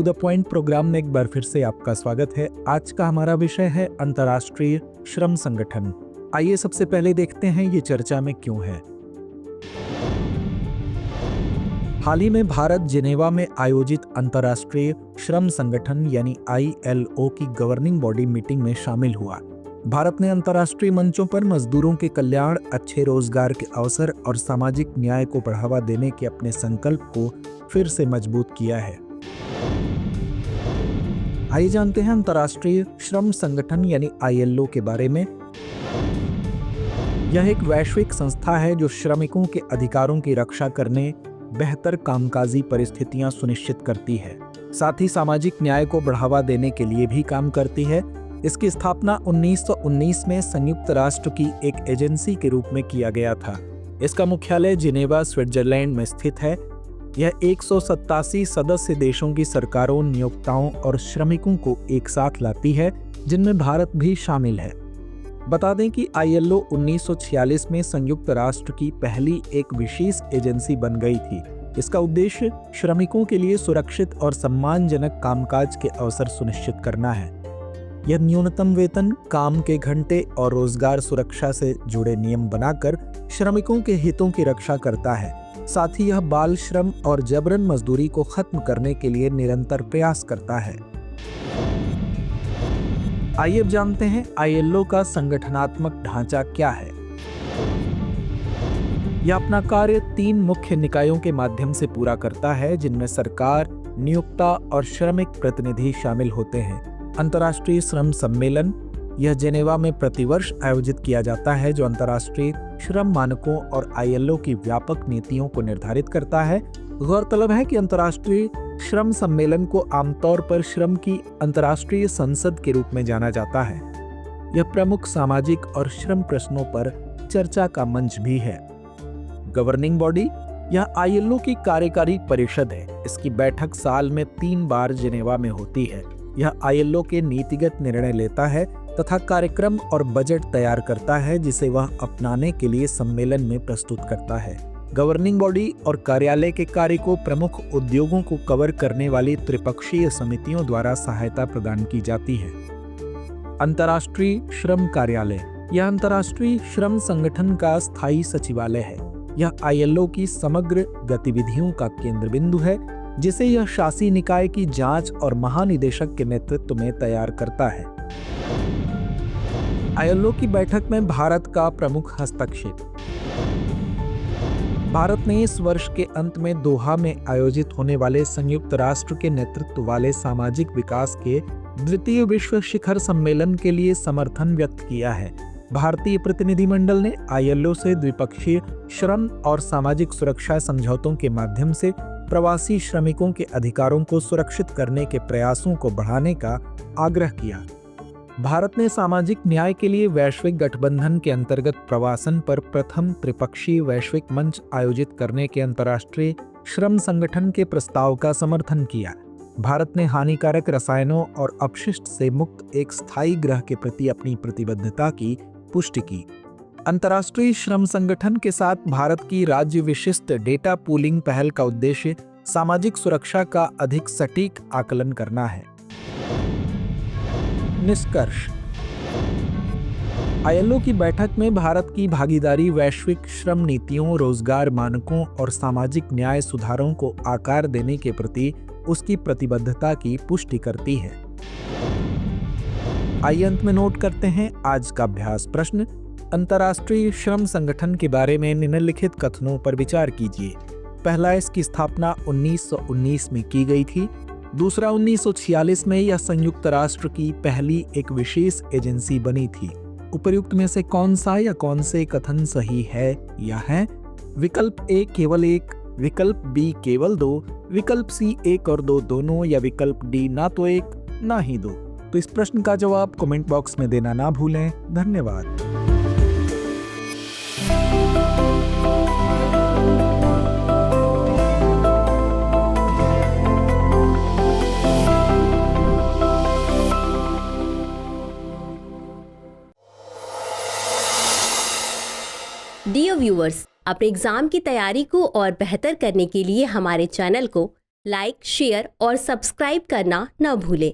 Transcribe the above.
To the point programme में एक बार फिर से आपका स्वागत है। आज का हमारा विषय है अंतर्राष्ट्रीय श्रम संगठन। आइए सबसे पहले देखते हैं ये चर्चा में क्यों है। हाल ही में भारत जिनेवा में आयोजित अंतर्राष्ट्रीय श्रम संगठन यानी ILO की गवर्निंग बॉडी मीटिंग में शामिल हुआ। भारत ने अंतर्राष्ट्रीय मंचों पर मजदूरों के कल्याण, अच्छे रोजगार के अवसर और सामाजिक न्याय को बढ़ावा देने के अपने संकल्प को फिर से मजबूत किया है। आइए जानते हैं अंतर्राष्ट्रीय श्रम संगठन यानी ILO के बारे में। यह एक वैश्विक संस्था है जो श्रमिकों के अधिकारों की रक्षा करने, बेहतर कामकाजी परिस्थितियां सुनिश्चित करती है, साथ ही सामाजिक न्याय को बढ़ावा देने के लिए भी काम करती है। इसकी स्थापना 1919 में संयुक्त राष्ट्र की एक एजेंसी के रूप में किया गया था। इसका मुख्यालय जिनेवा, स्विट्जरलैंड में स्थित है। यह 187 सदस्य देशों की सरकारों, नियोक्ताओं और श्रमिकों को एक साथ लाती है, जिनमें भारत भी शामिल है। बता दें कि ILO 1946 में संयुक्त राष्ट्र की पहली एक विशेष एजेंसी बन गई थी। इसका उद्देश्य श्रमिकों के लिए सुरक्षित और सम्मानजनक कामकाज के अवसर सुनिश्चित करना है। यह न्यूनतम वेतन, काम के घंटे और रोजगार सुरक्षा से जुड़े नियम बनाकर श्रमिकों के हितों की रक्षा करता है। साथ ही यह बाल श्रम और जबरन मजदूरी को खत्म करने के लिए निरंतर प्रयास करता है। आइए अब जानते हैं ILO का संगठनात्मक ढांचा क्या है। यह अपना कार्य 3 मुख्य निकायों के माध्यम से पूरा करता है, जिनमें सरकार, नियोक्ता और श्रमिक प्रतिनिधि शामिल होते हैं। अंतर्राष्ट्रीय श्रम सम्मेलन यह जेनेवा में प्रतिवर्ष आयोजित किया जाता है, जो अंतर्राष्ट्रीय श्रम मानकों और ILO की व्यापक नीतियों को निर्धारित करता है। गौरतलब है कि अंतर्राष्ट्रीय श्रम सम्मेलन को आमतौर पर श्रम की अंतर्राष्ट्रीय संसद के रूप में जाना जाता है। यह प्रमुख सामाजिक और श्रम प्रश्नों पर चर्चा का मंच भी है। गवर्निंग बॉडी यह ILO की कार्यकारी परिषद है। इसकी बैठक साल में 3 बार जिनेवा में होती है। यह ILO के नीतिगत निर्णय लेता है तथा कार्यक्रम और बजट तैयार करता है, जिसे वह अपनाने के लिए सम्मेलन में प्रस्तुत करता है। गवर्निंग बॉडी और कार्यालय के कार्य को प्रमुख उद्योगों को कवर करने वाली त्रिपक्षीय समितियों द्वारा सहायता प्रदान की जाती है। अंतर्राष्ट्रीय श्रम कार्यालय यह अंतर्राष्ट्रीय श्रम संगठन का स्थायी सचिवालय है। यह ILO की समग्र गतिविधियों का केंद्र बिंदु है, जिसे यह शासी निकाय की जांच और महानिदेशक के नेतृत्व में तैयार करता है। ILO की बैठक में भारत का प्रमुख हस्तक्षेप। भारत ने इस वर्ष के अंत में दोहा में आयोजित होने वाले संयुक्त राष्ट्र के नेतृत्व वाले सामाजिक विकास के द्वितीय विश्व शिखर सम्मेलन के लिए समर्थन व्यक्त किया है। भारतीय प्रतिनिधिमंडल ने ILO से द्विपक्षीय श्रम और सामाजिक सुरक्षा समझौतों के माध्यम से प्रवासी श्रमिकों के अधिकारों को सुरक्षित करने के प्रयासों को बढ़ाने का आग्रह किया। भारत ने सामाजिक न्याय के लिए वैश्विक गठबंधन के अंतर्गत प्रवासन पर प्रथम त्रिपक्षीय वैश्विक मंच आयोजित करने के अंतर्राष्ट्रीय श्रम संगठन के प्रस्ताव का समर्थन किया। भारत ने हानिकारक रसायनों और अपशिष्ट से मुक्त एक स्थायी ग्रह के प्रति अपनी प्रतिबद्धता की पुष्टि की। अंतर्राष्ट्रीय श्रम संगठन के साथ भारत की राज्य विशिष्ट डेटा पूलिंग पहल का उद्देश्य सामाजिक सुरक्षा का अधिक सटीक आकलन करना है। निष्कर्ष। ILO की बैठक में भारत की भागीदारी वैश्विक श्रम नीतियों, रोजगार मानकों और सामाजिक न्याय सुधारों को आकार देने के प्रति उसकी प्रतिबद्धता की पुष्टि करती है। आइए अंत में नोट करते हैं आज का अभ्यास प्रश्न। अंतर्राष्ट्रीय श्रम संगठन के बारे में निम्नलिखित कथनों पर विचार कीजिए। पहला, इसकी स्थापना 1919 में की गई थी। दूसरा, 1946 में यह संयुक्त राष्ट्र की पहली एक विशेष एजेंसी बनी थी। उपर्युक्त में से कौन सा या कौन से कथन सही है या है? विकल्प A केवल 1, विकल्प B केवल 2, विकल्प C 1 और 2 दोनों, या विकल्प D ना तो 1 ना ही 2। तो इस प्रश्न का जवाब कमेंट बॉक्स में देना ना भूलें। धन्यवाद। डियर व्यूअर्स, अपने एग्जाम की तैयारी को और बेहतर करने के लिए हमारे चैनल को लाइक, शेयर और सब्सक्राइब करना न भूलें।